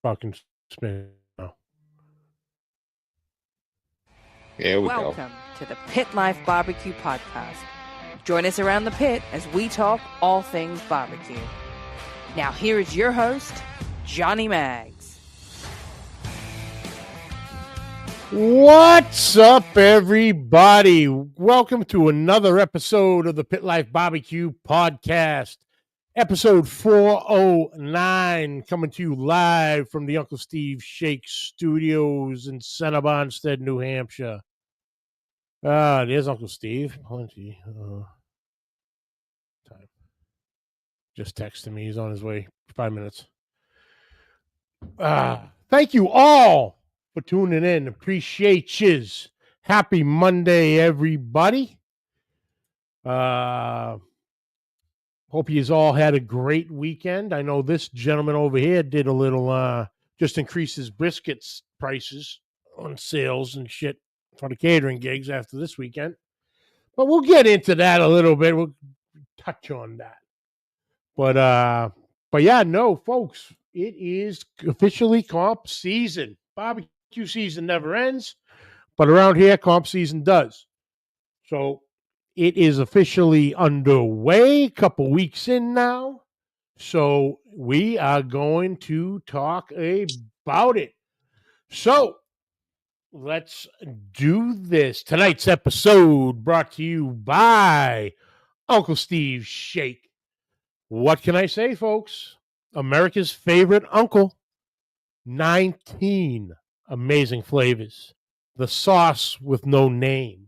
fucking spin now. Here we go. Welcome to the Pit Life Barbecue Podcast. Join us around the pit as we talk all things barbecue. Now here is your host, Johnny Maggs. What's up, everybody? Welcome to another episode of the Pit Life Barbecue Podcast, episode 409, coming to you live from the Uncle Steve Shake Studios in Center Bonstead, New Hampshire. There's Uncle Steve. Plenty time. Just texted me. He's on his way. 5 minutes. Thank you all for tuning in. Appreciate yous. Happy Monday, everybody. Hope yous all had a great weekend. I know this gentleman over here did a little, just increase his briskets prices on sales and shit for the catering gigs after this weekend. But we'll get into that a little bit. We'll touch on that. But yeah, no, folks, it is officially comp season. Barbecue season never ends, but around here, comp season does. So it is officially underway, a couple weeks in now. So we are going to talk about it. So let's do this. Tonight's episode brought to you by Uncle Steve Shake. What can I say, folks? America's favorite uncle. 19 amazing flavors. The sauce with no name.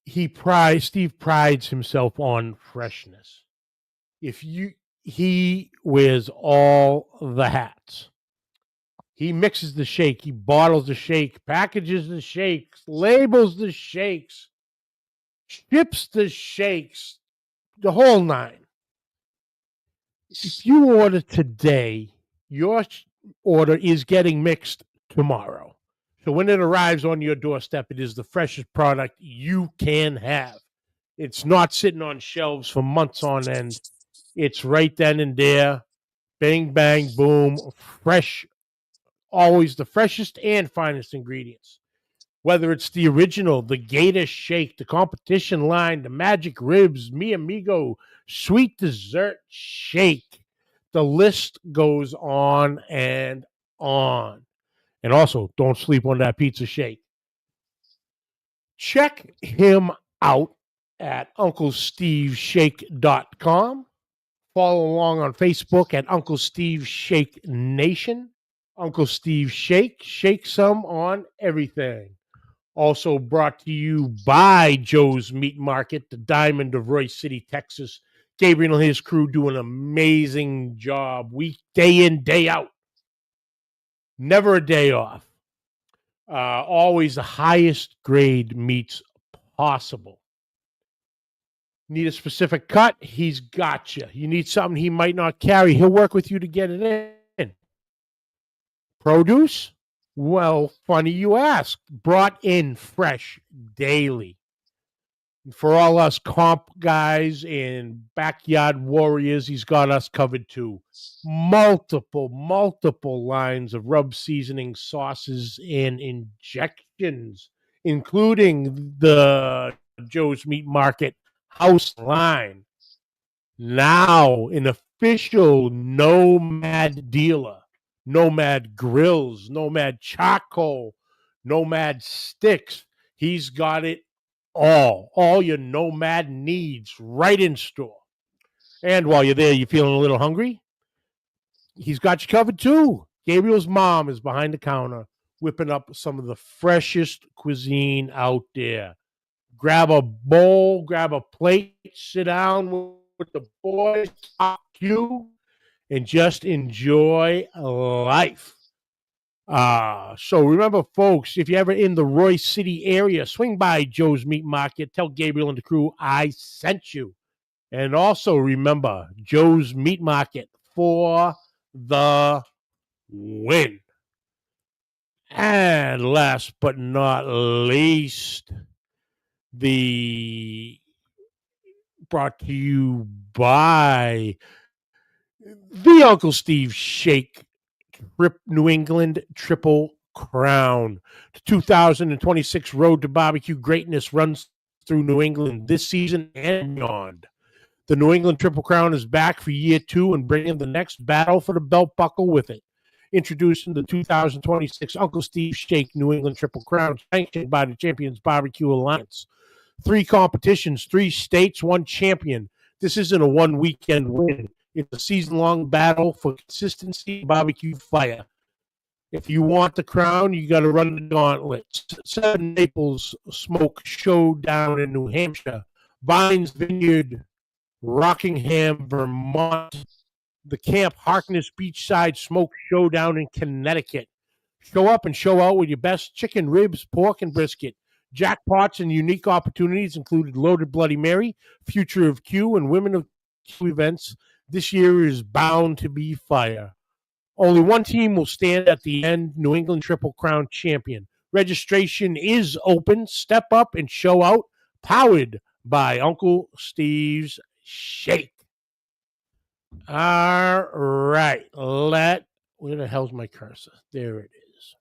Steve prides himself on freshness. He wears all the hats. He mixes the shake. He bottles the shake, packages the shakes, labels the shakes, ships the shakes, the whole nine. If you order today, your order is getting mixed tomorrow. So when it arrives on your doorstep, it is the freshest product you can have. It's not sitting on shelves for months on end. It's right then and there. Bang, bang, boom. Fresh. Always the freshest and finest ingredients. Whether it's the original, the Gator Shake, the competition line, the Magic Ribs, Mi Amigo, Sweet Dessert Shake. The list goes on and on. And also, don't sleep on that pizza shake. Check him out at UncleSteveShake.com. Follow along on Facebook at Uncle Steve Shake Nation. Uncle Steve Shake. Shake some on everything. Also brought to you by Joe's Meat Market, the Diamond of Royce City, Texas. Gabriel and his crew do an amazing job week, day in, day out. Never a day off. Always the highest grade meats possible. Need a specific cut? He's got you. You need something he might not carry? He'll work with you to get it in. Produce? Well, funny you ask. Brought in fresh daily. For all us comp guys and backyard warriors, he's got us covered too. Multiple lines of rub seasoning, sauces, and injections, including the Joe's Meat Market house line. Now, an official Nomad dealer. Nomad grills, Nomad charcoal, Nomad sticks. He's got it all your Nomad needs right in store. And while you're there, you're feeling a little hungry? He's got you covered too. Gabriel's mom is behind the counter whipping up some of the freshest cuisine out there. Grab a bowl, grab a plate, sit down with the boys, talk you, and just enjoy life. So remember, folks, if you're ever in the Royce City area, swing by Joe's Meat Market. Tell Gabriel and the crew I sent you. And also remember, Joe's Meat Market for the win. And last but not least, brought to you by the Uncle Steve Shake New England Triple Crown. The 2026 Road to Barbecue Greatness runs through New England this season and beyond. The New England Triple Crown is back for year 2 and bringing the next battle for the belt buckle with it. Introducing the 2026 Uncle Steve Shake New England Triple Crown, sanctioned by the Champions Barbecue Alliance. 3 competitions, 3 states, 1 champion. This isn't a one-weekend win. It's a season-long battle for consistency and barbecue fire. If you want the crown, you got to run the gauntlet. 7 Naples Smoke Showdown in New Hampshire. Vines Vineyard, Rockingham, Vermont. The Camp Harkness Beachside Smoke Showdown in Connecticut. Show up and show out with your best chicken, ribs, pork, and brisket. Jackpots and unique opportunities included Loaded Bloody Mary, Future of Q, and Women of Q events. This year is bound to be fire. Only one team will stand at the end, New England Triple Crown champion. Registration is open. Step up and show out. Powered by Uncle Steve's Shake. All right. Where the hell's my cursor? There it is.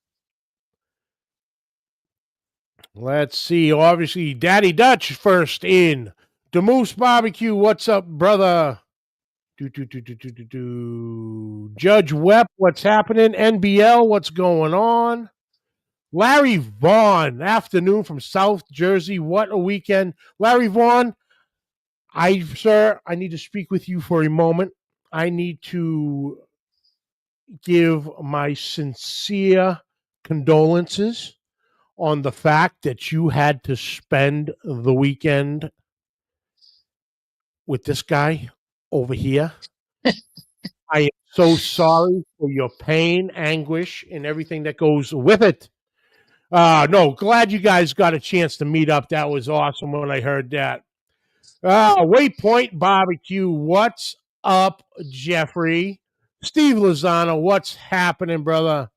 Let's see. Obviously, Daddy Dutch first in. The Moose Barbecue. What's up, brother? Judge Webb, what's happening? NBL, what's going on? Larry Vaughn, afternoon from South Jersey. What a weekend. Larry Vaughn, sir, I need to speak with you for a moment. I need to give my sincere condolences on the fact that you had to spend the weekend with this guy over here. I am so sorry for your pain, anguish, and everything that goes with it. No, glad you guys got a chance to meet up. That was awesome when I heard that. Waypoint Barbecue, what's up, Jeffrey? Steve Lozano, what's happening, brother?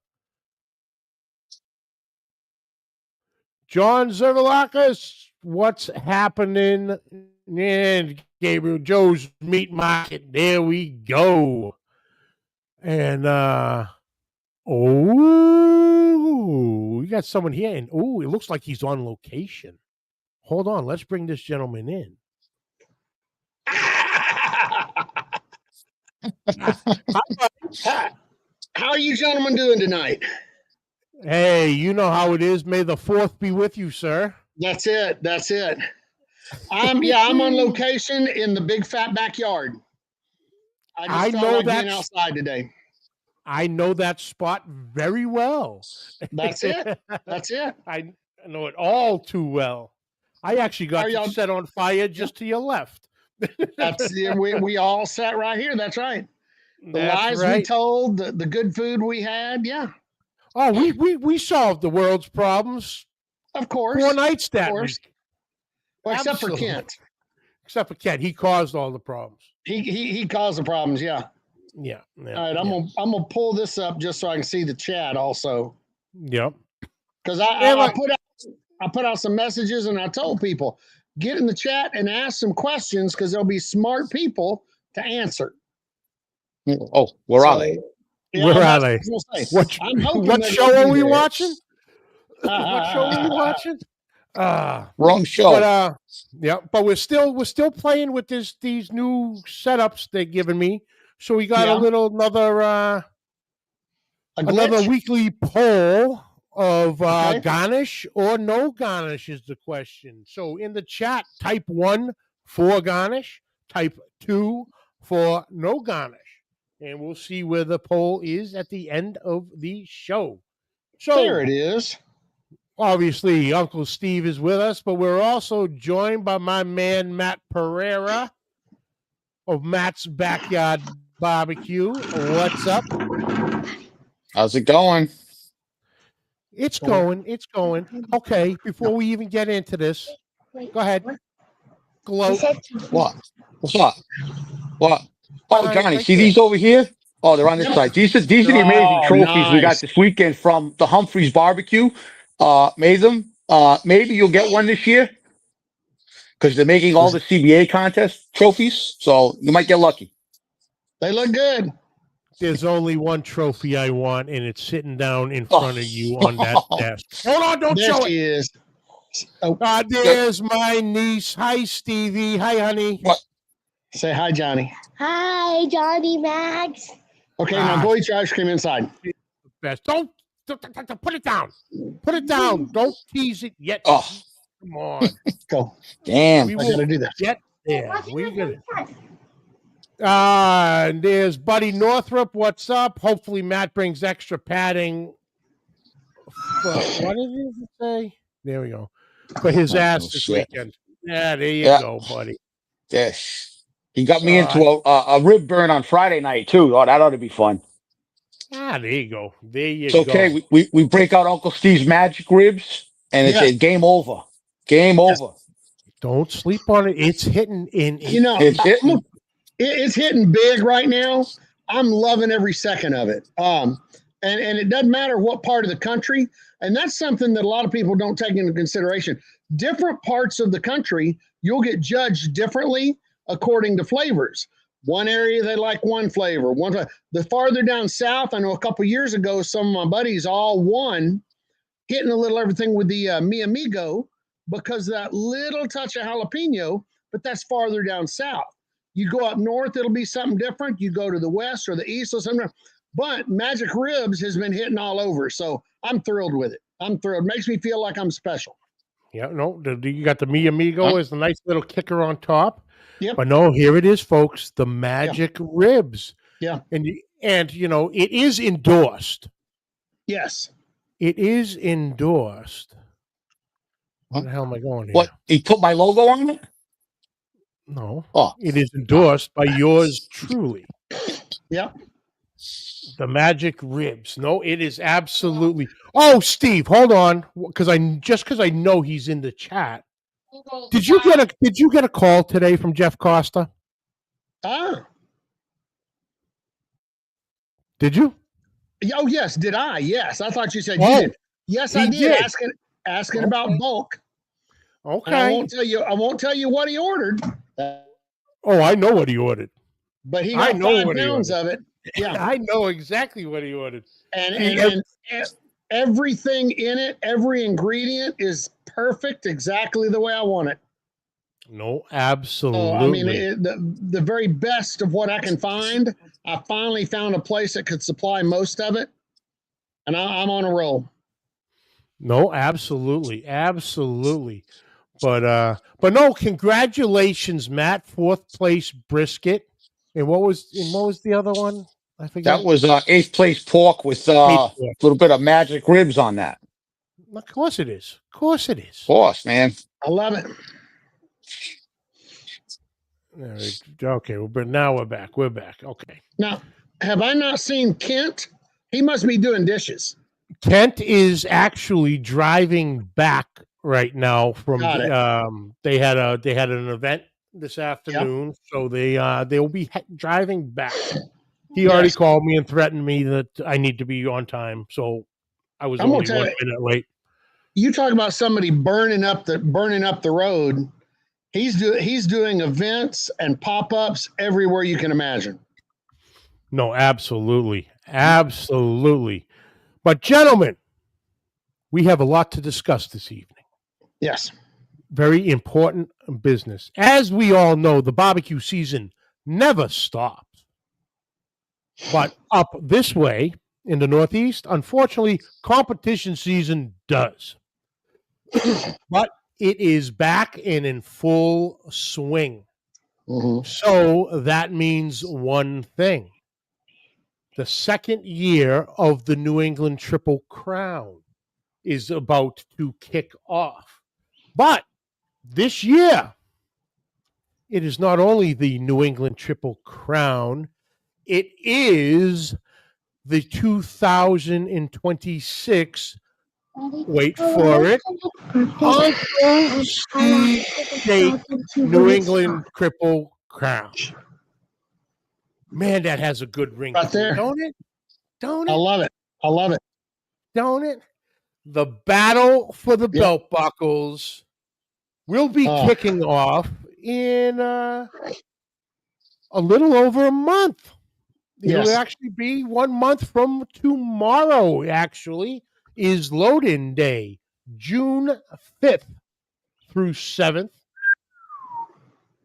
John Zervalakis, what's happening? And Gabriel Joe's Meat Market, there we go. And, we got someone here, and, it looks like he's on location. Hold on, let's bring this gentleman in. How are you gentlemen doing tonight? Hey, you know how it is. May the 4th be with you, sir. That's it. I'm on location in the big fat backyard. I just felt like being outside today. I know that spot very well. That's it. I know it all too well. I actually got set on fire just to your left. That's we all sat right here. That's right. The lies we told, the good food we had. Yeah. Oh, we solved the world's problems. Of course. 4 nights that week. Well, except for Kent. Except for Kent. He caused all the problems. He caused the problems, yeah. Yeah. All right, I'm gonna pull this up just so I can see the chat also. Yep. Because I put out some messages and I told people, get in the chat and ask some questions because there'll be smart people to answer. Oh, where are they? Yeah, where are they? What show are we watching? What show are we watching? Wrong show. But we're still playing with these new setups they're giving me. So we got another weekly poll of garnish or no garnish is the question. So in the chat, type 1 for garnish, type 2 for no garnish. And we'll see where the poll is at the end of the show. So there it is. Obviously, Uncle Steve is with us, but we're also joined by my man, Matt Pereira of Matt's Backyard Barbecue. What's up? How's it going? It's going. Okay, before we even get into this, go ahead. Gloat. What? What's up? What? Oh, Johnny, see these over here? Oh, they're on this side. These are the amazing trophies we got this weekend from the Humphreys Barbecue. Made them. Maybe you'll get one this year because they're making all the CBA contest trophies. So you might get lucky. They look good. There's only one trophy I want, and it's sitting down in front of you on that desk. Hold on, don't There show she it. is. Oh, There's my niece. Hi, Stevie. Hi, honey. What? say hi, Johnny. Hi, Johnny Max. Okay, now go eat your ice cream inside. Best. Don't put it down. Put it down. Don't tease it yet. Oh, Come on. Go. damn. We I will gotta do that. get there. We got it. And there's Buddy Northrup. What's up? Hopefully Matt brings extra padding. What did he say? There we go. For his ass this weekend. Yeah, there you go, buddy. Yes. He got me into a rib burn on Friday night, too. Oh, that ought to be fun. There you go. There you It's go. okay. We break out Uncle Steve's magic ribs, and it's a game over. Game over. Don't sleep on it. It's hitting in. It's hitting. It's hitting big right now. I'm loving every second of it. And it doesn't matter what part of the country. And that's something that a lot of people don't take into consideration. Different parts of the country, you'll get judged differently according to flavors. One area, they like one flavor. The farther down south, I know a couple years ago, some of my buddies all won, hitting a little everything with the Mi Amigo because of that little touch of jalapeno, but that's farther down south. You go up north, it'll be something different. You go to the west or the east or something. But Magic Ribs has been hitting all over. So I'm thrilled with it. I'm thrilled. It makes me feel like I'm special. Yeah, no, you got the Mi Amigo as the nice little kicker on top. Yep. But no, here it is, folks. The Magic Ribs. Yeah. And it is endorsed. Yes. It is endorsed. Where the hell am I going here? What? He put my logo on it? No. Oh. It is endorsed by yours truly. Yep. The Magic Ribs. No, it is absolutely. Oh, Steve, hold on, because I know he's in the chat. Did you get a call today from Jeff Costa? Did you? Oh yes, did I? Yes, I thought you said you did. Yes, I did. Asking about bulk. Okay. And I won't tell you what he ordered. Oh, I know what he ordered. But he got 5 pounds of it. Yeah, I know exactly what he ordered. And everything in it, every ingredient is perfect, exactly the way I want it. No, absolutely. I mean, the very best of what I can find. I finally found a place that could supply most of it, and I'm on a roll. No, absolutely. But no, congratulations, Matt. 4th place brisket. And what was the other one? I forget. That was 8th place pork with a little bit of magic ribs on that. Of course it is. Of course it is. Of course, man. I love it. Okay, but now we're back. Okay. Now, have I not seen Kent? He must be doing dishes. Kent is actually driving back right now from they had an event this afternoon, so they'll be driving back. He already called me and threatened me that I need to be on time, so I was only 1 minute late. You talk about somebody burning up the road. He's doing events and pop-ups everywhere you can imagine. No, absolutely. But gentlemen, we have a lot to discuss this evening. Yes. Very important business. As we all know, the barbecue season never stops. But up this way in the Northeast, unfortunately, competition season does. But it is back and in full swing. Mm-hmm. So that means one thing. The 2nd year of the New England Triple Crown is about to kick off. But this year, it is not only the New England Triple Crown, it is the 2026, wait for it, Uncle Steve Steak New England Triple Crown. Man, that has a good ring. Right there. Don't it? I love it. Don't it? The battle for the belt buckles will be kicking off in a little over a month. It'll Yes. actually be 1 month from tomorrow, actually, is load-in day, June 5th through 7th.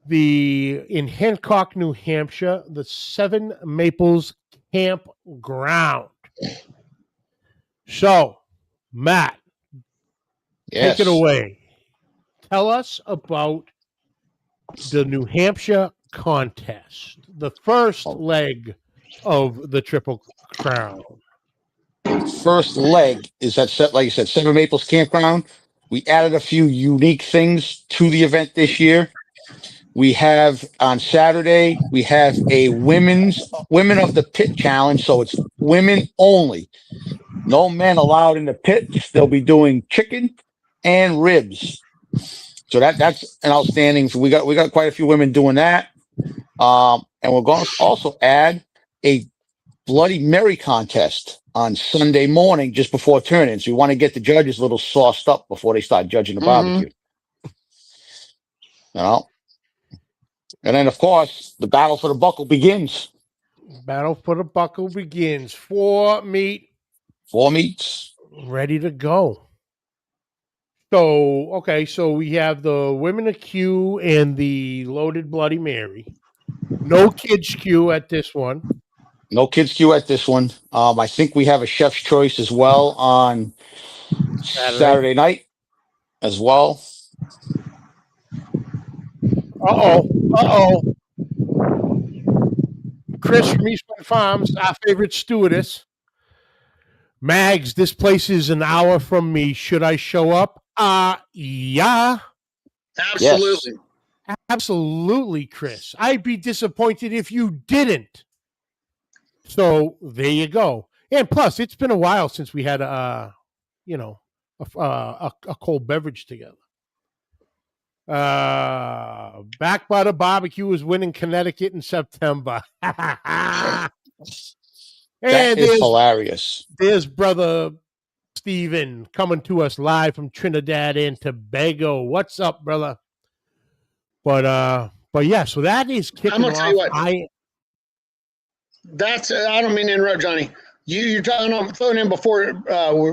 In Hancock, New Hampshire, the Seven Maples Campground. So, Matt, Yes. take it away. Tell us about the New Hampshire contest, the first leg of the Triple Crown. First leg is that set, like you said, Seven Maples Campground. We added a few unique things to the event this year. We have on Saturday, we have a women of the pit challenge. So it's women only. No men allowed in the pits. They'll be doing chicken and ribs. So that's an outstanding. We got quite a few women doing that. And we're going to also add a Bloody Mary contest on Sunday morning just before turn-in. So we want to get the judges a little sauced up before they start judging the barbecue. You know? And then, of course, the battle for the buckle begins. Battle for the buckle begins. 4 meat. 4 meats. Ready to go. So, okay, so we have the women of Q and the loaded Bloody Mary. No kids Q at this one. No kids queue at this one. I think we have a chef's choice as well on Saturday night as well. Uh-oh. Chris from Eastman Farms, our favorite stewardess. Mags, this place is an hour from me. Should I show up? Yeah. Absolutely. Yes. Absolutely, Chris. I'd be disappointed if you didn't. So there you go. And plus, it's been a while since we had a cold beverage together. Back by the Barbecue is winning Connecticut in September. That is hilarious. There's brother Steven coming to us live from Trinidad and Tobago. What's up, brother? But yeah, so that is kicking I'm gonna off. tell you what. I don't mean to interrupt, Johnny. You're throwing in before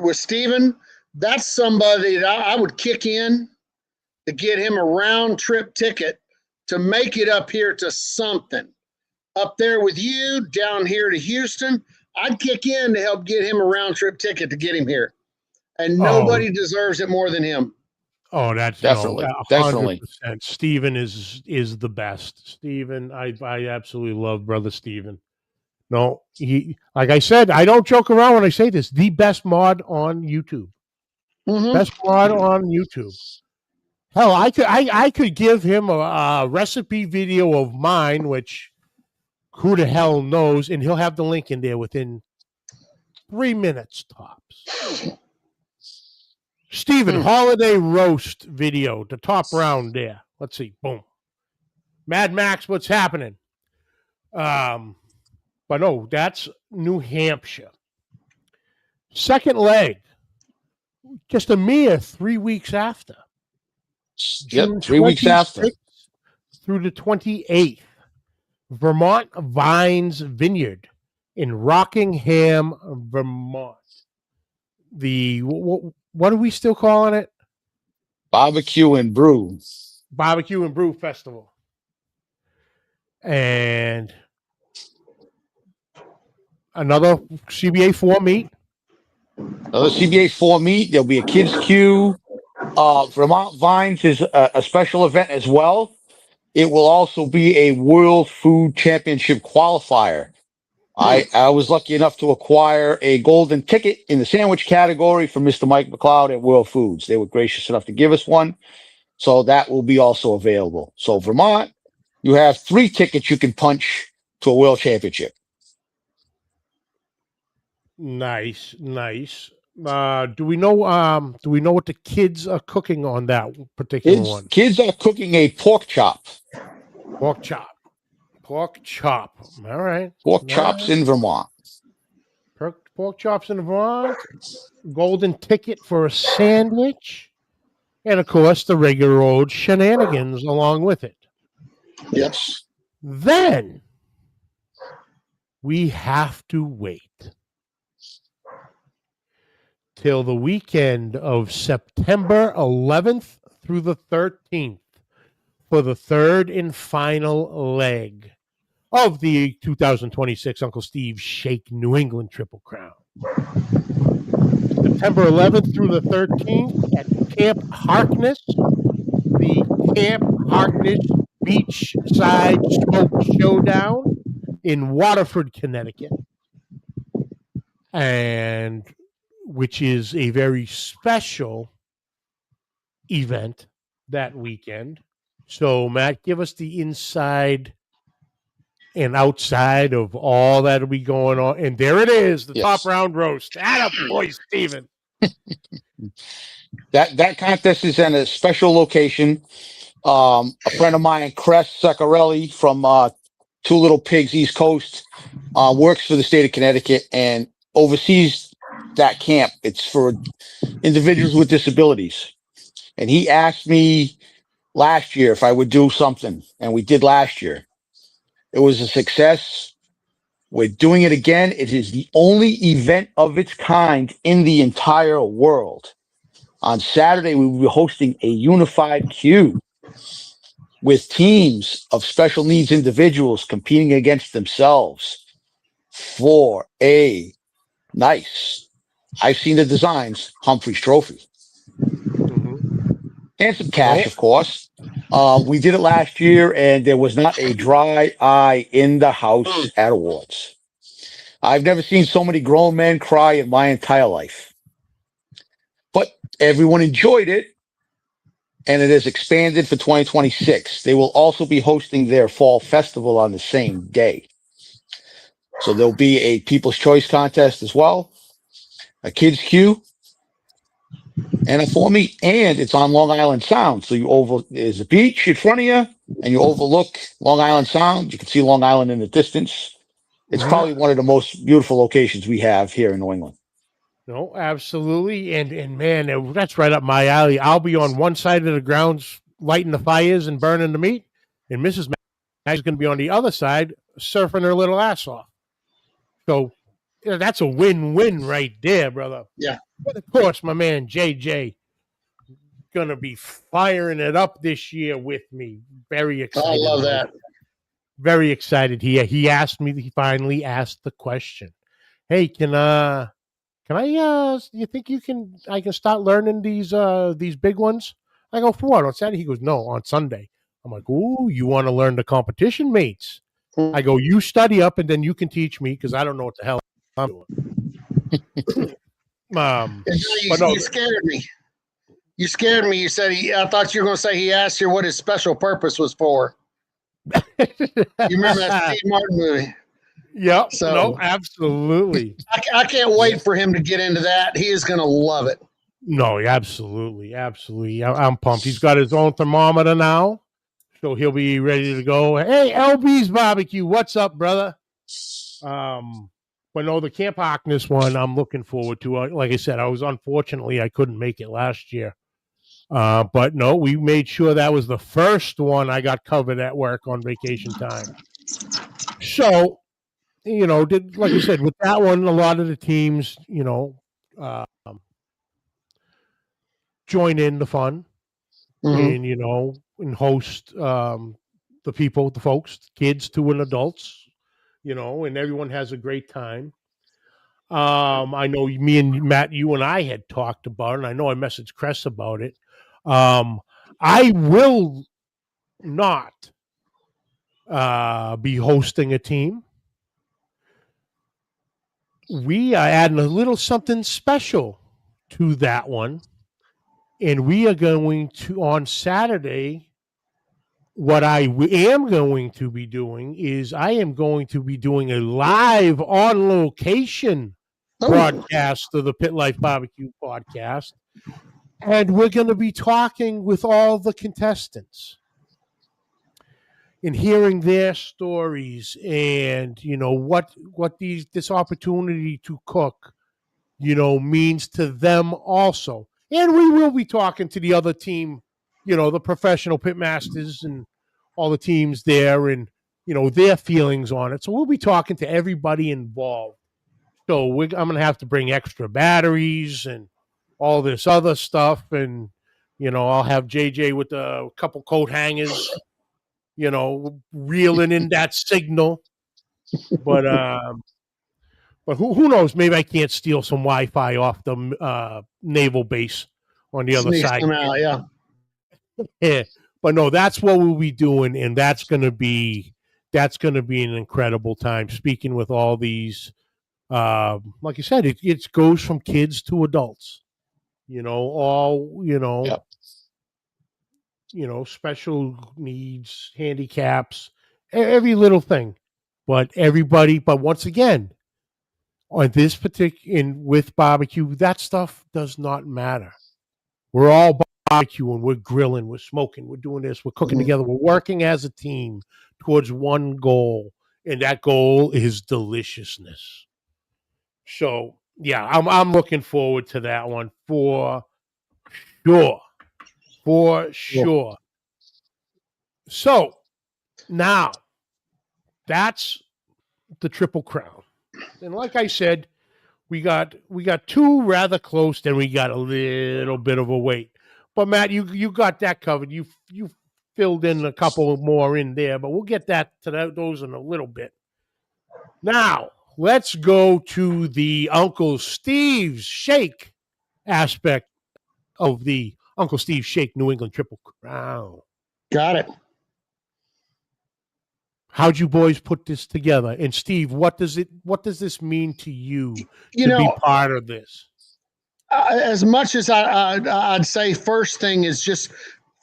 with Steven. That's somebody that I would kick in to get him a round trip ticket to make it up here to something. Up there with you, down here to Houston. I'd kick in to help get him a round trip ticket to get him here. And nobody deserves it more than him. Oh, that's definitely 100%. Steven is the best. Steven, I absolutely love brother Steven. No, he, like I said, I don't joke around when I say this. The best mod on YouTube. Mm-hmm. Best mod on YouTube. Hell, I could give him a recipe video of mine, which who the hell knows, and he'll have the link in there within 3 minutes tops. Steven, holiday roast video, the top round there. Let's see. Boom. Mad Max, what's happening? But no, that's New Hampshire. Second leg, just a mere 3 weeks after. Yep, 3 weeks after. Through the 28th. Vermont Vines Vineyard in Rockingham, Vermont. What are we still calling it? Barbecue and Brew. Barbecue and Brew Festival. And another CBA 4 meet. Another CBA 4 meet. There'll be a kids queue. Vermont Vines is a special event as well. It will also be a World Food Championship qualifier. I was lucky enough to acquire a golden ticket in the sandwich category from Mr. Mike McLeod at World Foods. They were gracious enough to give us one. So that will be also available. So Vermont, you have 3 tickets you can punch to a world championship. Nice. Do we know what the kids are cooking on that particular one? Kids are cooking a pork chop. Pork chop. All right. Pork chops in Vermont. Pork chops in Vermont. Golden ticket for a sandwich. And, of course, the regular old shenanigans along with it. Yes. Then, we have to wait till the weekend of September 11th through the 13th for the third and final leg of the 2026 Uncle Steve Shake New England Triple Crown. September 11th through the 13th at Camp Harkness, the Camp Harkness Beachside Smoke Showdown in Waterford, Connecticut, and which is a very special event that weekend. So, Matt, give us the inside and outside of all that'll be going on. And there it is, the top round roast. Attaboy, Steven. That contest is in a special location. A friend of mine, Cress Saccarelli from Two Little Pigs East Coast, works for the state of Connecticut and oversees that camp. It's for individuals with disabilities. And he asked me last year if I would do something, and we did last year. It was a success. We're doing it again. It is the only event of its kind in the entire world. On Saturday, we will be hosting a unified queue with teams of special needs individuals competing against themselves for a nice, I've seen the designs, Humphreys Trophy. And some cash, of course. We did it last year, and there was not a dry eye in the house at awards. I've never seen so many grown men cry in my entire life. But everyone enjoyed it, and it has expanded for 2026. They will also be hosting their fall festival on the same day. So there'll be a People's Choice contest as well, a kids queue, and a 4-meet, and it's on Long Island Sound. So there's a beach in front of you, and you overlook Long Island Sound. You can see Long Island in the distance. It's probably one of the most beautiful locations we have here in New England. No, absolutely. And man, that's right up my alley. I'll be on one side of the grounds lighting the fires and burning the meat, and Mrs. Mag is going to be on the other side surfing her little ass off. So that's a win-win right there, brother. Yeah. But of course, my man JJ going to be firing it up this year with me. Very excited. I love that. Very excited. He asked me. He finally asked the question. Hey, can I? You think I can start learning these big ones? I go, for what? On Saturday? He goes, no, on Sunday. I'm like, ooh, you want to learn the competition, mates? I go, you study up and then you can teach me because I don't know what the hell I'm doing. You scared me. You scared me. You said I thought you were going to say he asked you what his special purpose was for. You remember that Steve Martin movie? Yep. So, no, absolutely. I can't wait for him to get into that. He is going to love it. No, absolutely. Absolutely. I'm pumped. He's got his own thermometer now, so he'll be ready to go. Hey, LB's Barbecue. What's up, brother? But no, the Camp Harkness one I'm looking forward to. Like I said, unfortunately, I couldn't make it last year. But no, we made sure that was the first one I got covered at work on vacation time. So, like I said, with that one, a lot of the teams, join in the fun and, and host the people, the folks, kids to and adults, and everyone has a great time. I know me and Matt, you and I had talked about it, and I know I messaged Cress about it. I will not be hosting a team. We are adding a little something special to that one. And we are going to, on Saturday, what I am going to be doing is I am going to be doing a live on location broadcast of the Pit Life Barbecue podcast. And we're going to be talking with all the contestants and hearing their stories and, what this opportunity to cook, means to them also. And we will be talking to the other team, the professional pit masters and all the teams there. And, their feelings on it. So we'll be talking to everybody involved. So I'm going to have to bring extra batteries and all this other stuff. And, I'll have JJ with a couple coat hangers, reeling in that signal. But who knows? Maybe I can't steal some Wi-Fi off the naval base on the other Sneaks side. them out, yeah. Yeah. But no, that's what we'll be doing, and that's going to be an incredible time. Speaking with all these, like you said, it goes from kids to adults. All Yep. special needs, handicaps, every little thing. But everybody. But once again, on this particular with barbecue, that stuff does not matter. We're all barbecuing, we're grilling, we're smoking, we're doing this, we're cooking together, we're working as a team towards one goal, and that goal is deliciousness. So yeah, I'm looking forward to that one for sure. For sure. So now that's the Triple Crown. And like I said, we got two rather close, then we got a little bit of a wait. But Matt, you got that covered. You filled in a couple more in there, but we'll get those in a little bit. Now, let's go to the Uncle Steve's Shake aspect of the Uncle Steve's Shake New England Triple Crown. Got it. How'd you boys put this together? And Steve, what does this mean to you to be part of this? As much as I'd say first thing is just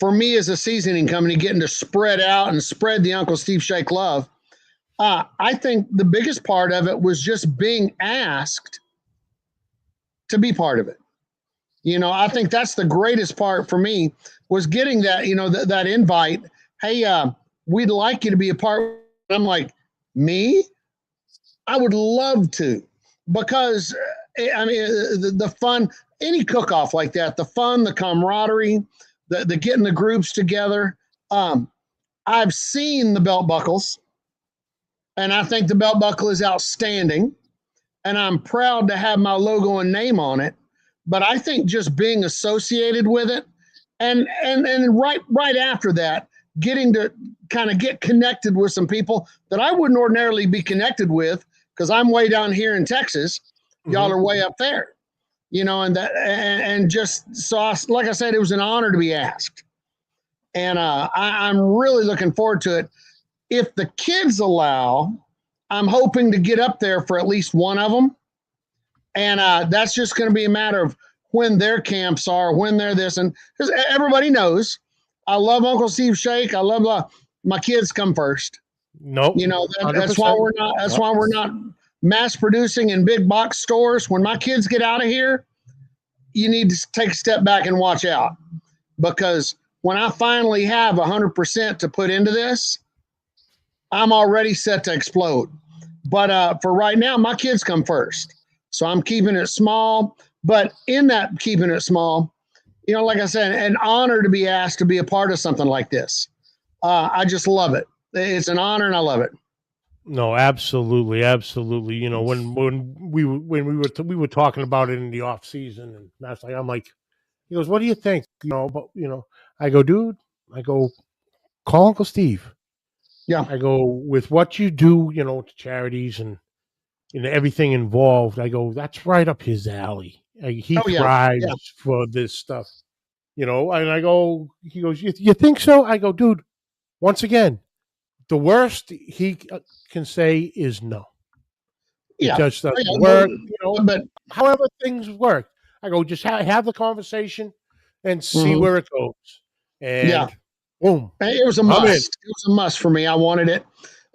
for me as a seasoning company getting to spread out and spread the Uncle Steve Shake love. I think the biggest part of it was just being asked to be part of it. I think that's the greatest part for me was getting that, that invite. Hey, we'd like you to be a part. I'm like, me? I would love to, because I mean, the fun, any cook-off like that, the fun, the camaraderie, the getting the groups together. I've seen the belt buckles, and I think the belt buckle is outstanding, and I'm proud to have my logo and name on it. But I think just being associated with it, and right after that, getting to kind of get connected with some people that I wouldn't ordinarily be connected with because I'm way down here in Texas. Y'all are way up there, and just so like I said, it was an honor to be asked. And I'm really looking forward to it. If the kids allow, I'm hoping to get up there for at least one of them. And that's just going to be a matter of when their camps are, when they're this. And because everybody knows, I love Uncle Steve Shake. I love my kids come first. Nope. That's why we're not. That's why we're not mass producing in big box stores. When my kids get out of here, you need to take a step back and watch out, because when I finally have 100% to put into this, I'm already set to explode. But for right now, my kids come first, so I'm keeping it small. But in that keeping it small, like I said, an honor to be asked to be a part of something like this. I just love it. It's an honor, and I love it. No, absolutely, absolutely. When we were talking about it in the off season, and that's like, I'm like, he goes, "What do you think?" But I go, "Dude," I go, "Call Uncle Steve." Yeah. I go, with what you do, to charities and everything involved. I go, that's right up his alley. He thrives for this stuff, And I go, he goes, you think so? I go, dude. Once again, the worst he can say is no. It just doesn't work, But however things work, I go, just have the conversation and see where it goes. And boom, it was a must. It was a must for me. I wanted it,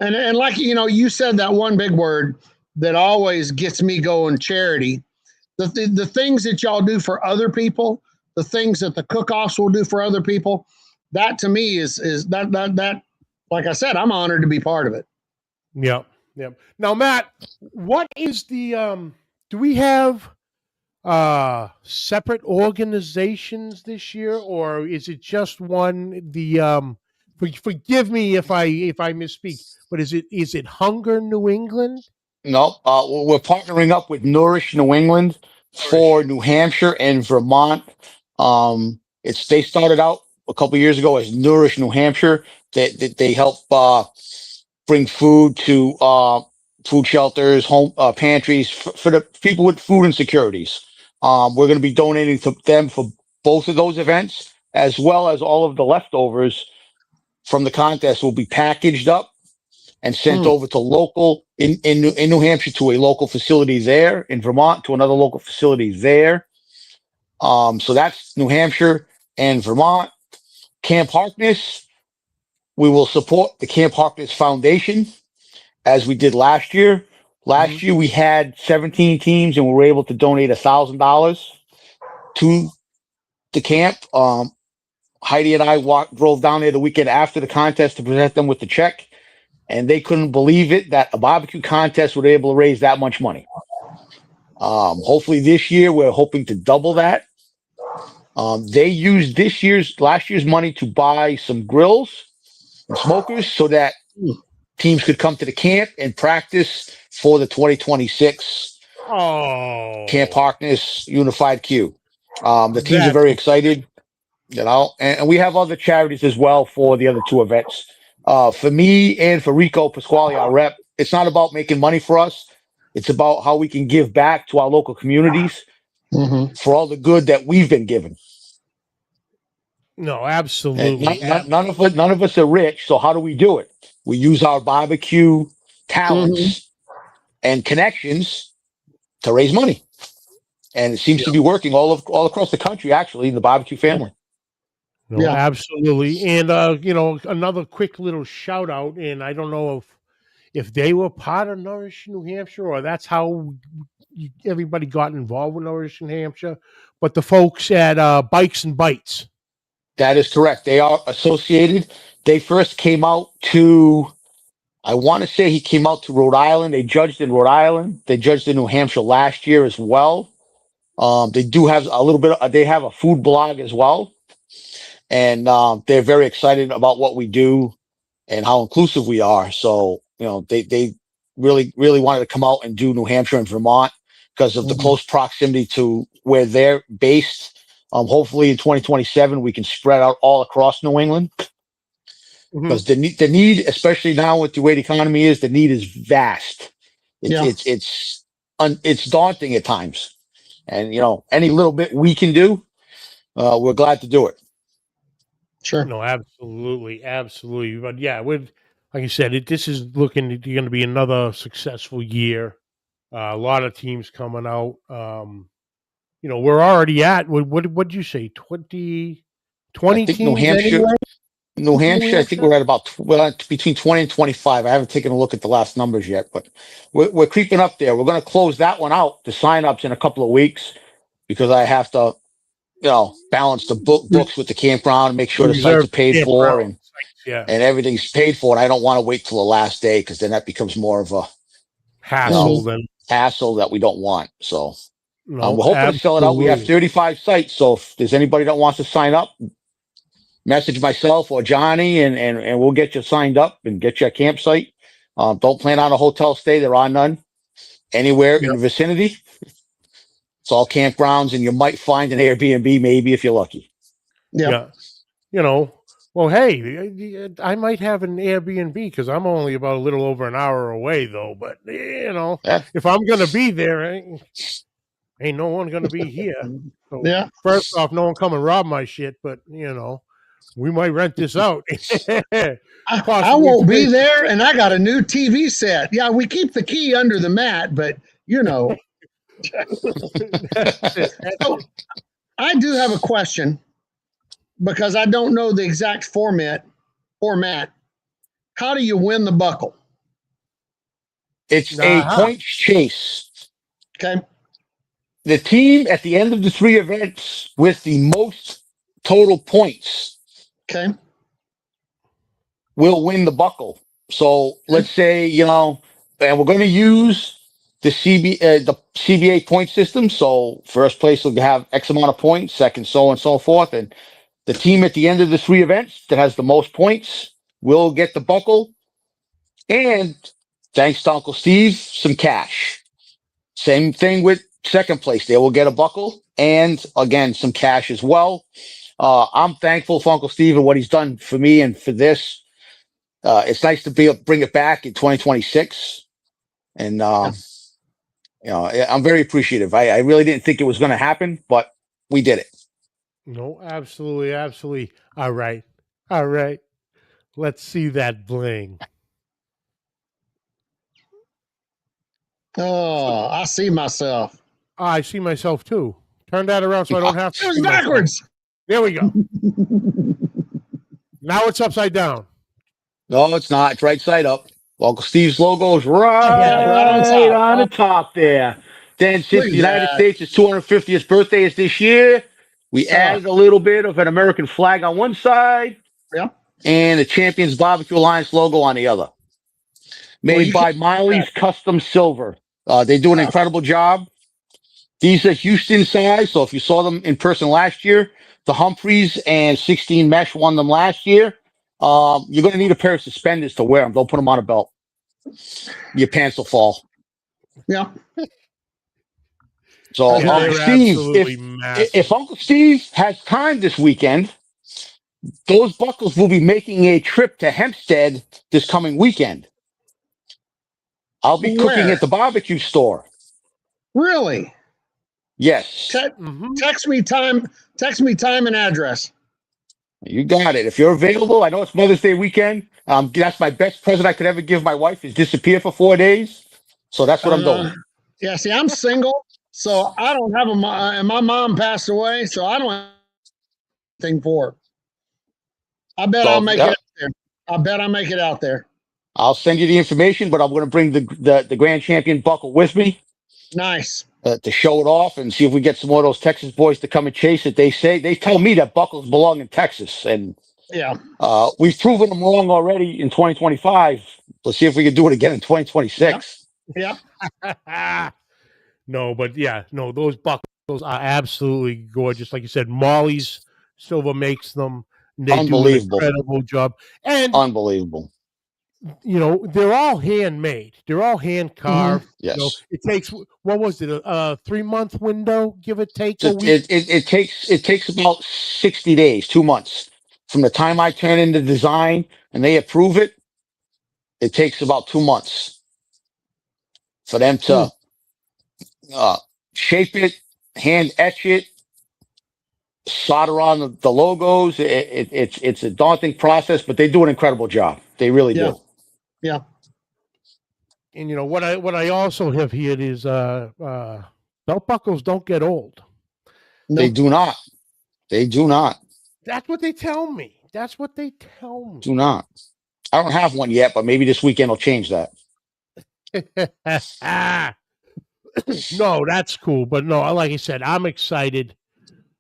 and like you said that one big word that always gets me going: charity. The things that y'all do for other people, the things that the cook-offs will do for other people, that to me is that. Like I said, I'm honored to be part of it. Yep. Now, Matt, what is the do we have separate organizations this year, or is it just one, the Forgive me if I misspeak, but is it Hunger New England? No, we're partnering up with Nourish New England for New Hampshire and Vermont. They started out a couple years ago as Nourish New Hampshire. They help bring food to food shelters, home pantries for the people with food insecurities. We're going to be donating to them for both of those events, as well as all of the leftovers from the contest will be packaged up and sent over to local in New Hampshire to a local facility there, in Vermont to another local facility there. So that's New Hampshire and Vermont. Camp Harkness, we will support the Camp Harkness Foundation as we did last year. Last year we had 17 teams and we were able to donate $1,000 to the camp. Heidi and I drove down there the weekend after the contest to present them with the check, and they couldn't believe it that a barbecue contest would be able to raise that much money. Hopefully this year we're hoping to double that. They used last year's money to buy some grills and smokers so that teams could come to the camp and practice for the 2026 Camp Harkness Unified Q. The teams are very excited, and we have other charities as well for the other two events. For me and for Rico Pasquale, our rep, it's not about making money for us. It's about how we can give back to our local communities for all the good that we've been given. No, absolutely. None of us are rich, so how do we do it? We use our barbecue talents and connections to raise money, and it seems to be working all across the country. Actually, in the barbecue family. No, absolutely. And another quick little shout out, and I don't know if they were part of Nourish New Hampshire or that's how everybody got involved with Nourish New Hampshire, but the folks at Bikes and Bites. That is correct. They are associated. They first came out to, I want to say he came out to Rhode Island. They judged in Rhode Island. They judged in New Hampshire last year as well. They do have a little bit they have a food blog as well. And they're very excited about what we do and how inclusive we are. So, they really, really wanted to come out and do New Hampshire and Vermont because of the close proximity to where they're based. Hopefully in 2027, we can spread out all across New England because the need, especially now with the way the economy is, the need is vast. It's daunting at times. And, any little bit we can do, we're glad to do it. Sure. No, absolutely. Absolutely. But yeah, like I said, this is looking going to be another successful year. A lot of teams coming out. We're already at, what did you say? 20 teams? New Hampshire, anyway? New Hampshire, I think we're at about between 20 and 25. I haven't taken a look at the last numbers yet, but we're creeping up there. We're going to close that one out, the signups, in a couple of weeks because I have to, balance the books with the campground and make sure the sites are paid for and everything's paid for. And I don't want to wait till the last day because then that becomes more of a hassle that we don't want. So we're hoping to sell it out. We have 35 sites. So if there's anybody that wants to sign up, message myself or Johnny and we'll get you signed up and get you a campsite. Don't plan on a hotel stay. There are none anywhere in the vicinity. It's all campgrounds, and you might find an Airbnb maybe if you're lucky. Yeah. Well, hey, I might have an Airbnb because I'm only about a little over an hour away, though. But, if I'm going to be there, ain't no one going to be here. So first off, no one come and rob my shit, but, we might rent this out. I won't be there, and I got a new TV set. Yeah, we keep the key under the mat, but, So, I do have a question because I don't know the exact format. How do you win the buckle? It's a points chase. Okay. The team at the end of the three events with the most total points will win the buckle. So let's say, and we're going to use the CBA point system. So first place will have X amount of points, second, so on and so forth. And The team at the end of the 3 events that has the most points will get the buckle. And thanks to Uncle Steve, some cash. Same thing with second place. They will get a buckle and, again, some cash as well. I'm thankful for Uncle Steve and what he's done for me and for this. It's nice to bring it back in 2026. And, I'm very appreciative. I really didn't think it was going to happen, but we did it. No, absolutely, absolutely. All right. Let's see that bling. Oh, I see myself. I see myself too. Turn that around so I don't have to. It was see myself. backwards. There we go. Now it's upside down. No, it's not. It's right side up. Uncle Steve's logo is right on the top there. Then, since the United States' 250th birthday is this year, we added a little bit of an American flag on one side, and the Champions Barbecue Alliance logo on the other. Made by Miley's Custom Silver. They do an incredible job. These are Houston size, so if you saw them in person last year, the Humphreys and 16 Mesh won them last year. You're going to need a pair of suspenders to wear them. Don't put them on a belt. Your pants will fall. Yeah. So, Uncle Steve, if Uncle Steve has time this weekend, those buckles will be making a trip to Hempstead this coming weekend. I'll be cooking at the barbecue store. Really? Yes. Text me time and address. You got it. If you're available, I know it's Mother's Day weekend. That's my best present I could ever give my wife is disappear for 4 days. So that's what I'm doing. Yeah, see, I'm single, so I don't have and my mom passed away, so I don't have anything for her. I bet I'll make it out there. I bet I make it out there. I'll send you the information, but I'm going to bring the Grand Champion buckle with me. Nice. To show it off and see if we get some more of those Texas boys to come and chase it. They tell me that buckles belong in Texas, and we've proven them wrong already in 2025. Let's see if we can do it again in 2026. Yep. Those buckles are absolutely gorgeous. Like you said, Molly's Silver makes them. They do an incredible job. And unbelievable. They're all handmade. They're all hand carved. Yes. It takes, what was it, a 3-month window, give or take a week? It takes about 60 days, 2 months. From the time I turn in the design and they approve it, it takes about 2 months for them to shape it, hand etch it, solder on the logos. It's a daunting process, but they do an incredible job. They really do. Yeah. And what I also have here is belt buckles don't get old. No. They do not. They do not. That's what they tell me. Do not. I don't have one yet, but maybe this weekend will change that. No, that's cool. But no, like I said, I'm excited.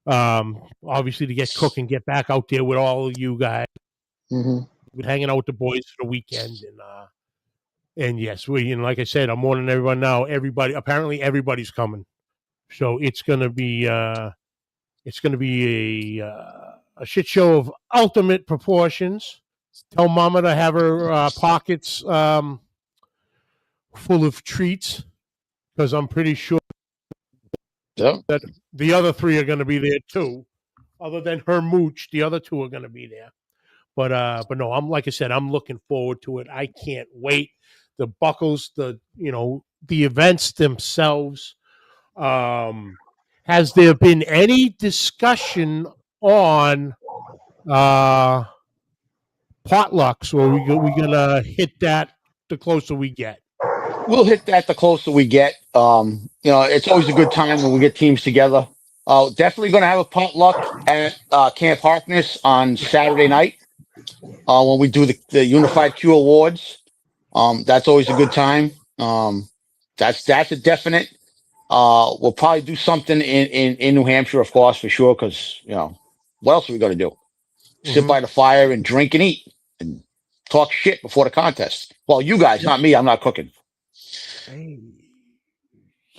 Obviously to get cooking, get back out there with all of you guys. With hanging out with the boys for the weekend, and yes, like I said, I'm warning everyone now. Apparently everybody's coming, so it's gonna be a shit show of ultimate proportions. Tell Mama to have her pockets full of treats, because I'm pretty sure that the other 3 are gonna be there too. Other than her mooch, the other 2 are gonna be there. But no, like I said, I'm looking forward to it. I can't wait. The buckles, the events themselves. Has there been any discussion on potlucks, or we gonna hit that the closer we get? We'll hit that the closer we get. It's always a good time when we get teams together. Definitely going to have a potluck at Camp Harkness on Saturday night. When we do the Unified Q Awards. That's always a good time. That's a definite. We'll probably do something in New Hampshire, of course, for sure, because, what else are we going to do? Sit by the fire and drink and eat and talk shit before the contest. Well, you guys, not me. I'm not cooking.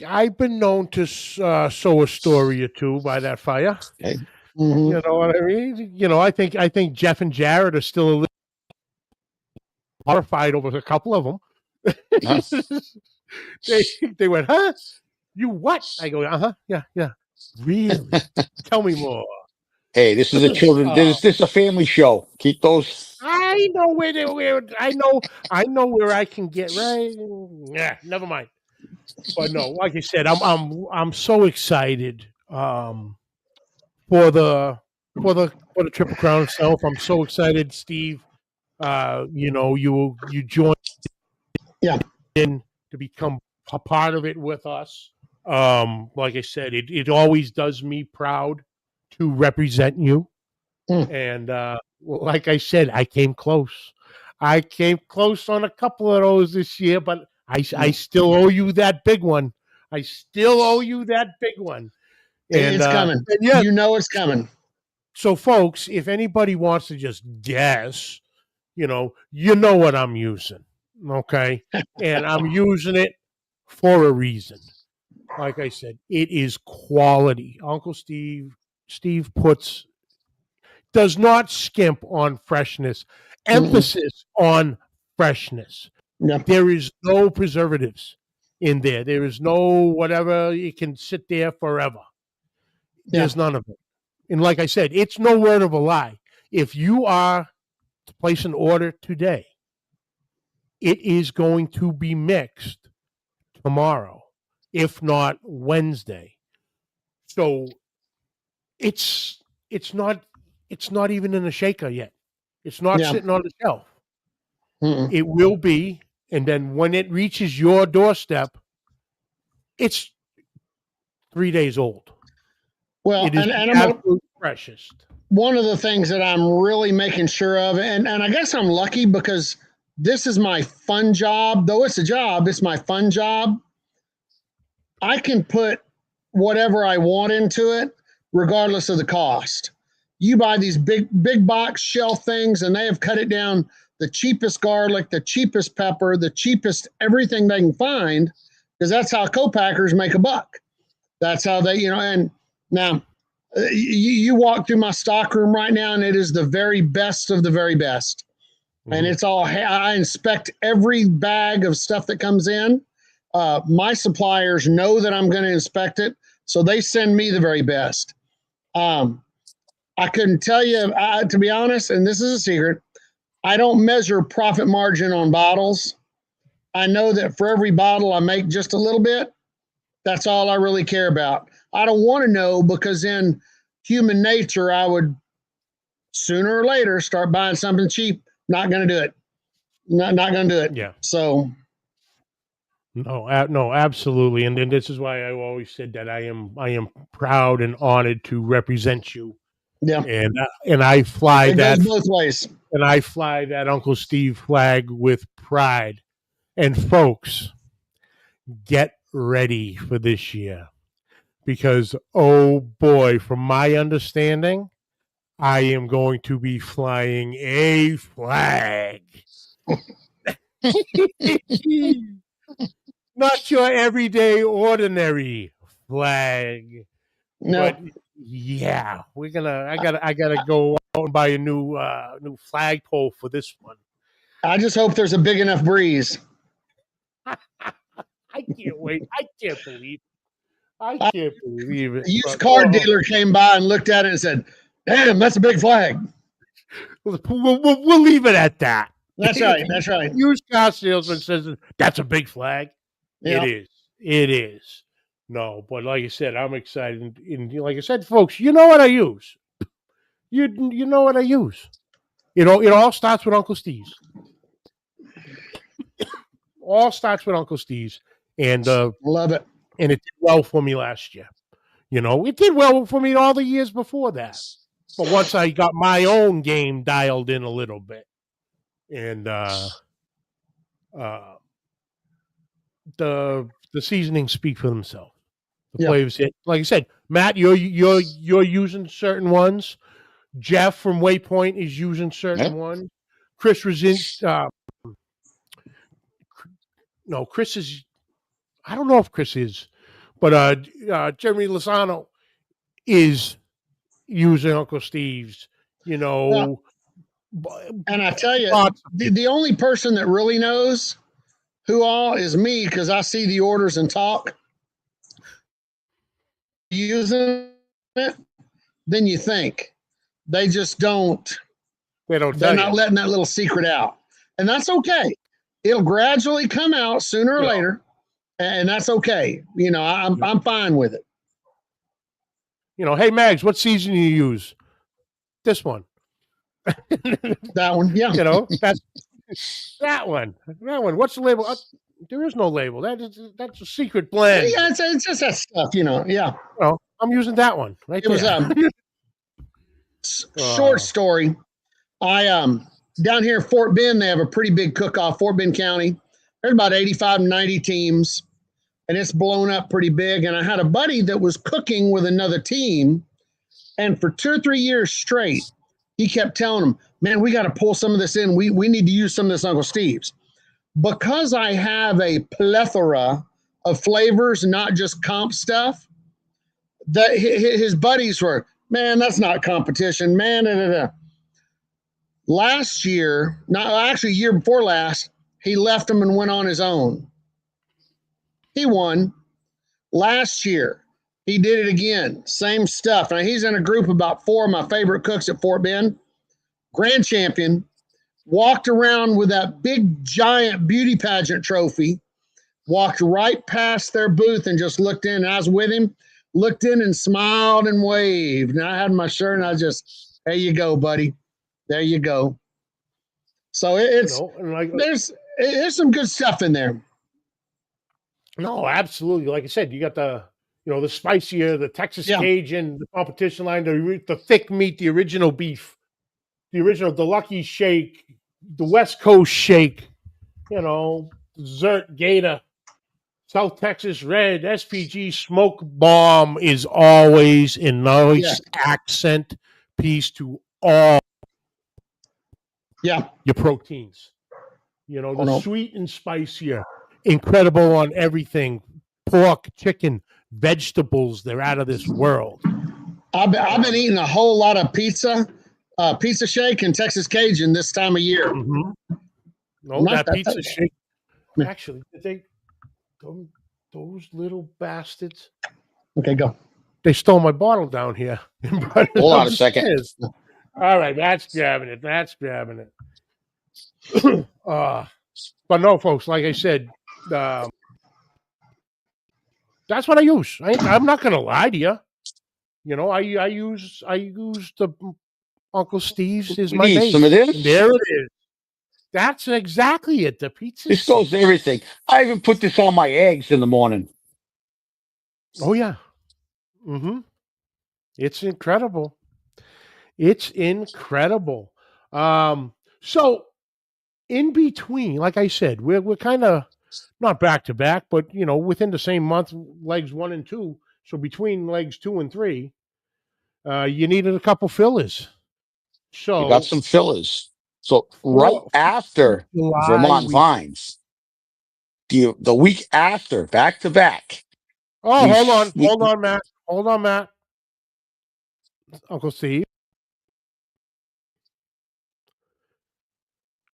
I've been known to sow a story or two by that fire. Okay. Mhm. You know what I mean? You know, I think Jeff and Jared are still a little horrified over a couple of them. Huh? they went, huh? You what? I go, uh-huh, yeah. Really? Tell me more. Hey, this is a children. Uh, This is a family show. Keep those. I know where I know where I can get right. Yeah, never mind. But no, like I said, I'm so excited for the Triple Crown itself. I'm so excited, Steve. You know, you joined Yeah. in to become a part of it with us. Like I said, it always does me proud to represent you. Mm. And like I said, I came close. I came close on a couple of those this year, but I still owe you that big one. I still owe you that big one. It's coming. And yeah, You know it's coming. so folks, if anybody wants to just guess, you know what I'm using. Okay. And I'm using it for a reason. Like I said, it is quality. Uncle Steve does not skimp on freshness. Emphasis on freshness. Yeah. There is no preservatives in there. There is no whatever. It can sit there forever. There's none of it. And like I said, it's no word of a lie. If you are to place an order today, it is going to be mixed tomorrow, if not Wednesday. So it's not even in a shaker yet. It's not Yeah. sitting on the shelf. Mm-mm. It will be, and then when it reaches your doorstep, it's 3 days old. Well, It is and the I'm absolute freshest. one of the things that I'm really making sure of, and I guess I'm lucky because this is my fun job. Though it's a job, it's my fun job. I can put whatever I want into it, regardless of the cost. You buy these big box shelf things, and they have cut it down the cheapest garlic, the cheapest pepper, the cheapest everything they can find, because that's how co-packers make a buck. That's how they, and now you walk through my stock room right now, and it is the very best of the very best. And it's all, I inspect every bag of stuff that comes in. My suppliers know that I'm going to inspect it, so they send me the very best. I couldn't tell you, to be honest, and this is a secret, I don't measure profit margin on bottles. I know that for every bottle I make just a little bit, that's all I really care about. I don't want to know, because in human nature, I would sooner or later start buying something cheap. Not going to do it. Not going to do it. Yeah. So No, absolutely, and this is why I always said that I am proud and honored to represent you, yeah, and I fly it that goes both ways. and I fly that Uncle Steve flag with pride. And folks, get ready for this year, because oh boy, from my understanding, I am going to be flying a flag. Not your everyday ordinary flag. No, But yeah, I gotta go out and buy a new flagpole for this one. I just hope there's a big enough breeze. I can't wait. I can't believe it. A used But, car dealer came by and looked at it and said, "Damn, that's a big flag." we'll leave it at that. That's right. That's right. Used car salesman says that's a big flag. Yeah. It is. It is. No, but like I said, I'm excited. And like I said, folks, you know what I use. You know what I use. It all starts with Uncle Steve's. All starts with Uncle Steve's, and Love it. and it did well for me last year. You know, it did well for me all the years before that. But once I got my own game dialed in a little bit, and the seasonings speak for themselves. The Yeah. flavors hit. Like I said, Matt, you're using certain ones. Jeff from Waypoint is using certain ones. Chris was in. No, Chris is. I don't know if Chris is, but Jeremy Lozano is using Uncle Steve's. You know, And I tell you, lots of the only person that really knows who all is me because I see the orders and talk. Using it, then you think they just don't. They don't They're tell not you. letting that little secret out, and that's okay. It'll gradually come out sooner or Yeah. later, and that's okay. You know, I'm fine with it. You know, hey Mags, what season do you use? This one. That one, yeah. You know, that's that one. That one. What's the label? There is no label. That's a secret blend. Yeah, it's just that stuff, you know. Yeah. Well, I'm using that one right It was there. short story. I down here in Fort Bend, they have a pretty big cook-off. Fort Bend County. There's about 85, 90 teams, and it's blown up pretty big. And I had a buddy that was cooking with another team, and for 2 or 3 years straight, he kept telling them, "Man, we got to pull some of this in. We need to use some of this Uncle Steve's." Because I have a plethora of flavors, not just comp stuff, that his buddies were, "Man, that's not competition, man." Da, da, da. Last year, year before last, he left them and went on his own. He won. Last year, he did it again. Same stuff. Now, he's in a group of about 4 of my favorite cooks at Fort Bend. Grand champion. Walked around with that big, giant beauty pageant trophy. Walked right past their booth and just looked in. I was with him. Looked in and smiled and waved. And I had my shirt and I just, there you go, buddy. There you go. So it's there's some good stuff in there. No, absolutely. Like I said, you got the the spicier, the Texas Cajun, the competition line, the thick meat, the original beef, the Lucky Shake, the West Coast Shake, dessert Gator, South Texas Red, SPG Smoke Bomb is always a nice accent piece to all your proteins. Sweet and spicier, incredible on everything. Pork, chicken, vegetables, they're out of this world. I've been eating a whole lot of pizza shake and Texas Cajun this time of year. Mm-hmm. No, that pizza shake. Actually, those little bastards. Okay, go. They stole my bottle down here. Hold on a second. All right, Matt's grabbing it. But no, folks, like I said, that's what I use. I'm not going to lie to you. I use the Uncle Steve's is my base. Some of this? There it is. That's exactly it. The pizza. This goes to everything. I even put this on my eggs in the morning. Oh yeah. Mm-hmm. It's incredible. It's incredible. So in between, like I said, we're kind of not back to back, but within the same month, legs 1 and 2. So between legs 2 and 3, you needed a couple fillers. So you got some fillers. So right after Vermont Vines, the week after, back to back. Oh, hold on, Matt. Uncle Steve.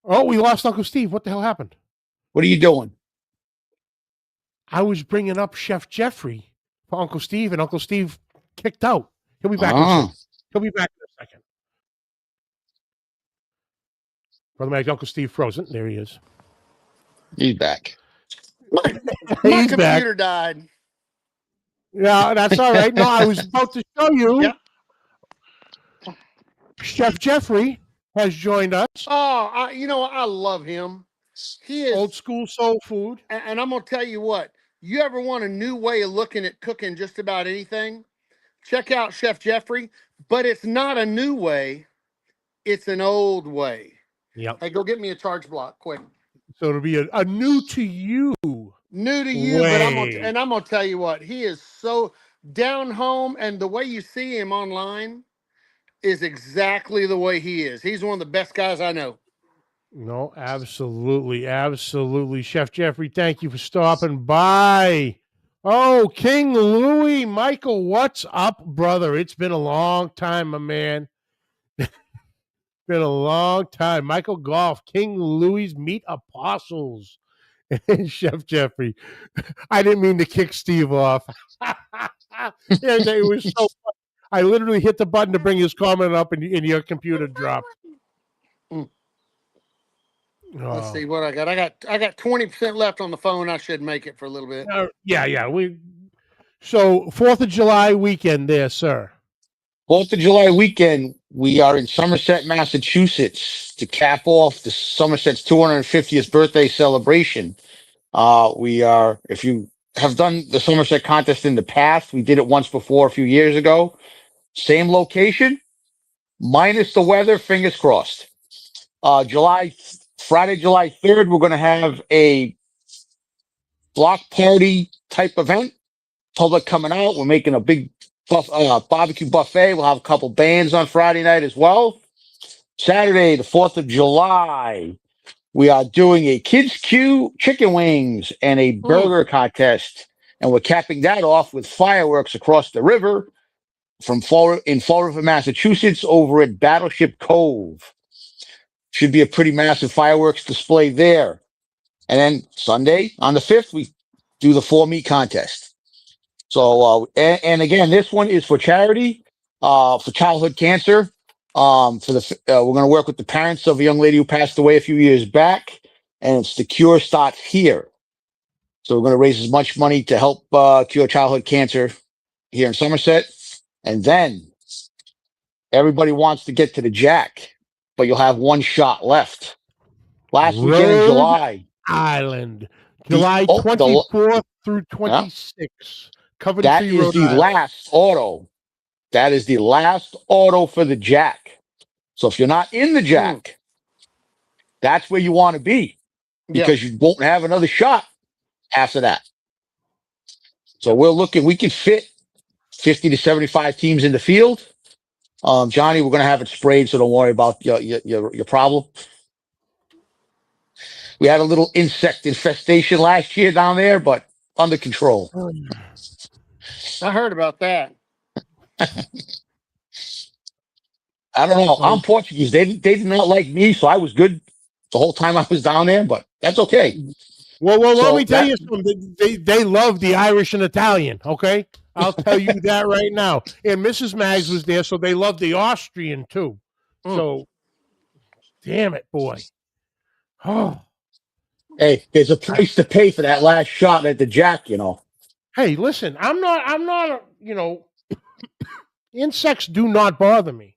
Oh, we lost Uncle Steve. What the hell happened? What are you doing? I was bringing up Chef Jeffrey for Uncle Steve, and Uncle Steve kicked out. He'll be back in a second. Brother Mac, Uncle Steve frozen. There he is. He's back. My computer died. Yeah, that's all right. No, I was about to show you. Yeah. Chef Jeffrey has joined us. Oh, I love him. He is old school soul food. And I'm going to tell you what, you ever want a new way of looking at cooking just about anything? Check out Chef Jeffrey, but it's not a new way. It's an old way. Yep. Hey, go get me a charge block quick. So it'll be a new to you. New to you, but I'm going to tell you what, he is so down home, and the way you see him online is exactly the way he is. He's one of the best guys I know. No, absolutely. Chef Jeffrey, thank you for stopping by Oh, King Louis, Michael, what's up, brother? It's been a long time, my man. Been a long time. Michael Golf, King Louis, meet apostles. And Chef Jeffrey. I didn't mean to kick Steve off. It was so fun. I literally hit the button to bring his comment up, and your computer dropped. Let's see what I got. I got 20% left on the phone. I should make it for a little bit. Yeah. So 4th of July weekend there, sir. 4th of July weekend, we are in Somerset, Massachusetts to cap off the Somerset's 250th birthday celebration. We are, if you have done the Somerset contest in the past, we did it once before a few years ago. Same location, minus the weather, fingers crossed. Friday, July 3rd, we're going to have a block party type event. Public coming out. We're making a big barbecue buffet. We'll have a couple bands on Friday night as well. Saturday, the 4th of July, we are doing a Kids Q chicken wings and a burger contest. And we're capping that off with fireworks across the river in Fall River, Massachusetts, over at Battleship Cove. Should be a pretty massive fireworks display there. And then Sunday, on the 5th, we do the 4-meat contest. So, and again, this one is for charity, for childhood cancer. We're going to work with the parents of a young lady who passed away a few years back, and it's the cure starts here. So we're going to raise as much money to help cure childhood cancer here in Somerset. And then everybody wants to get to the Jack, but you'll have one shot left. Last weekend in July. Island, July 24th through 26th. Coventry, that is the last auto. That is the last auto for the Jack. So if you're not in the Jack, that's where you want to be, because you won't have another shot after that. So we can fit 50 to 75 teams in the field. Johnny, we're going to have it sprayed, so don't worry about your problem. We had a little insect infestation last year down there, but under control. I heard about that. I don't know. I'm Portuguese. They did not like me, so I was good the whole time I was down there, but that's okay. Well, let me tell you something. They love the Irish and Italian, okay? I'll tell you that right now. And Mrs. Maggs was there, so they love the Austrian, too. So, damn it, boy. Oh. Hey, there's a price to pay for that last shot at the Jack, you know. Hey, listen, I'm not, insects do not bother me.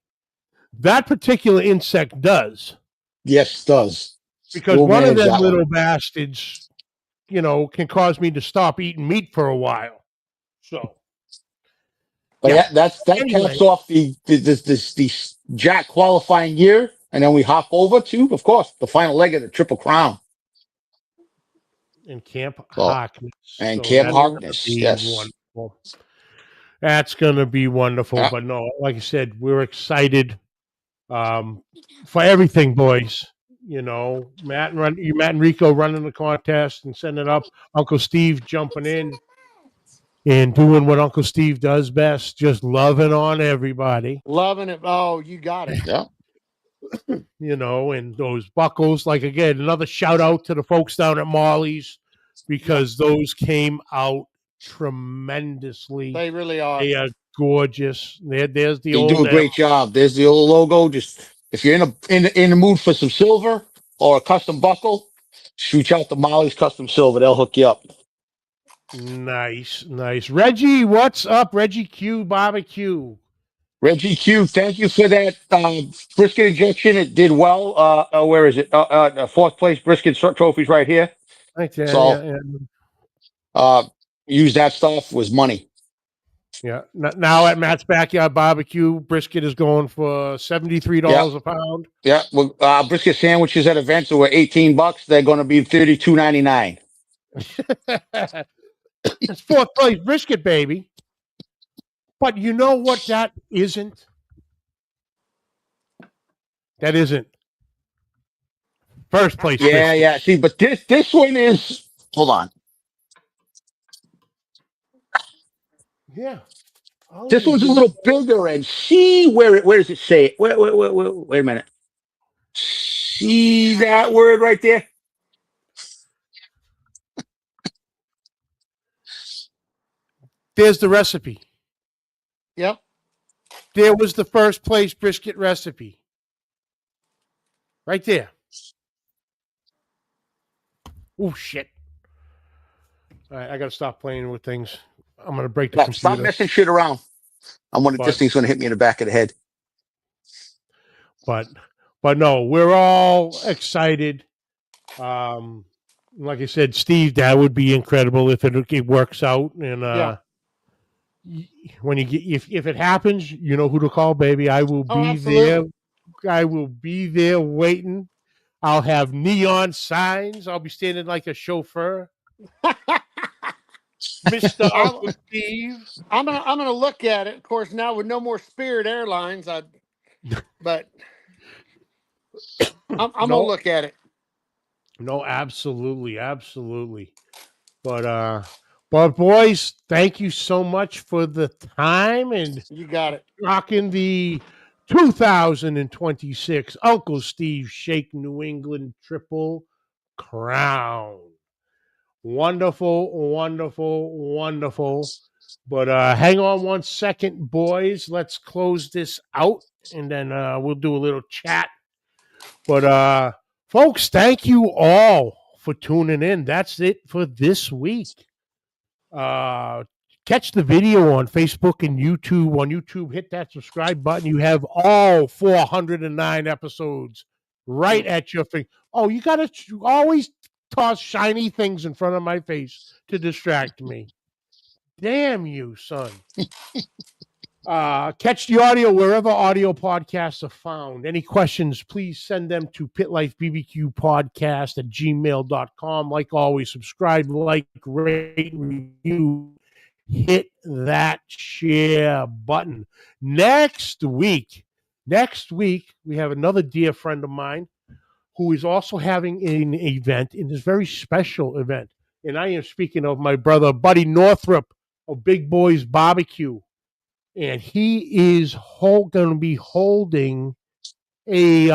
That particular insect does. Yes, it does. Because one of them little bastards, can cause me to stop eating meat for a while. So. But that caps off the Jack qualifying year, and then we hop over to, of course, the final leg of the Triple Crown. And Camp Harkness. And Camp Harkness, yes. Wonderful. That's going to be wonderful. Yeah. But no, like I said, we're excited for everything, boys. Matt and Rico running the contest and setting it up. Uncle Steve jumping in and doing what Uncle Steve does best, just loving on everybody. Loving it. Oh, you got it. Yeah. And those buckles, like, again, another shout out to the folks down at Molly's, because those came out tremendously. They really are. They are gorgeous. There's the you old. Do a great job. There's the old logo. Just if you're in the mood for some silver or a custom buckle, shoot out the Molly's Custom Silver. They'll hook you up. Nice. Reggie, what's up? Reggie Q Barbecue. Reggie Q, thank you for that brisket injection. It did well. Where is it? 4th place brisket trophies right here. Right there. So, use that stuff was money. Yeah. Now at Matt's Backyard Barbecue, brisket is going for $73 a pound. Yeah. Well, brisket sandwiches at events were $18. They're going to be $32.99. It's 4th place brisket, baby. But you know what that isn't? That isn't 1st place. Yeah. See, but this one is. Hold on. Yeah. This one's a little bigger, and see where does it say it? Wait a minute. See that word right there? There's the recipe. Yep. There was the first place brisket recipe. Right there. Oh, shit. All right, I got to stop playing with things. I'm going to break the Yeah, computer. stop messing shit around. This thing's going to hit me in the back of the head. But no, we're all excited. Like I said, Steve, that would be incredible if it works out. And when you get if it happens, you know who to call, baby. I will be there. I will be there waiting. I'll have neon signs. I'll be standing like a chauffeur. Mr. Uncle Steve. I'm gonna look at it. Of course, now with no more Spirit Airlines, but I'm gonna look at it. No, absolutely. But boys, thank you so much for the time, and you got it. Rocking the 2026 Uncle Steve Shake New England Triple Crown. Wonderful. But hang on one second, boys. Let's close this out, and then we'll do a little chat. But folks, thank you all for tuning in. That's it for this week. Catch the video on Facebook and YouTube. On YouTube, hit that subscribe button. You have all 409 episodes right at your finger. Oh, you got to always toss shiny things in front of my face to distract me. Damn you, son. Catch the audio wherever audio podcasts are found. Any questions, please send them to pitlifebbqpodcast@gmail.com. Like always, subscribe, like, rate, review. Hit that share button. Next week, we have another dear friend of mine who is also having an event, in this very special event. And I am speaking of my brother, Buddy Northrup of Big Boys Barbecue. And he is going to be holding a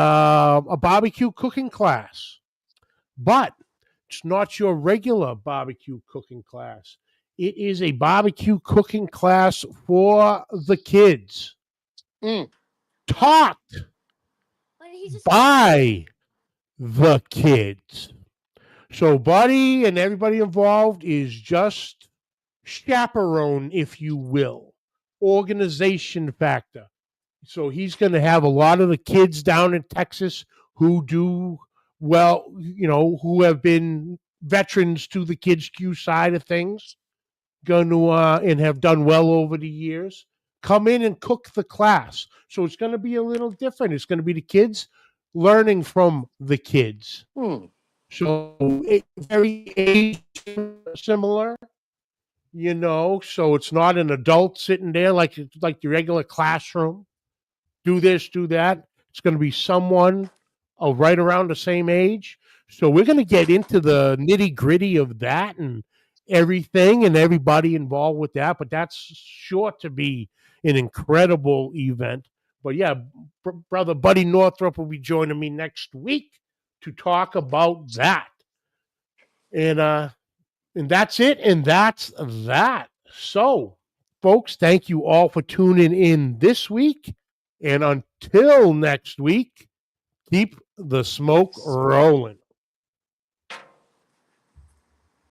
barbecue cooking class. But it's not your regular barbecue cooking class. It is a barbecue cooking class for the kids. Taught by the kids. So Buddy and everybody involved is just chaperone, if you will. Organization factor. So he's going to have a lot of the kids down in Texas who do well, who have been veterans to the Kids Q side of things, going to and have done well over the years, come in and cook the class. So it's going to be a little different. It's going to be the kids learning from the kids. So very age similar. So it's not an adult sitting there like the regular classroom. Do this, do that. It's going to be someone right around the same age. So we're going to get into the nitty gritty of that and everything and everybody involved with that. But that's sure to be an incredible event. But yeah, brother Buddy Northrup will be joining me next week to talk about that. And that's it. And that's that. So, folks, thank you all for tuning in this week. And until next week, keep the smoke rolling.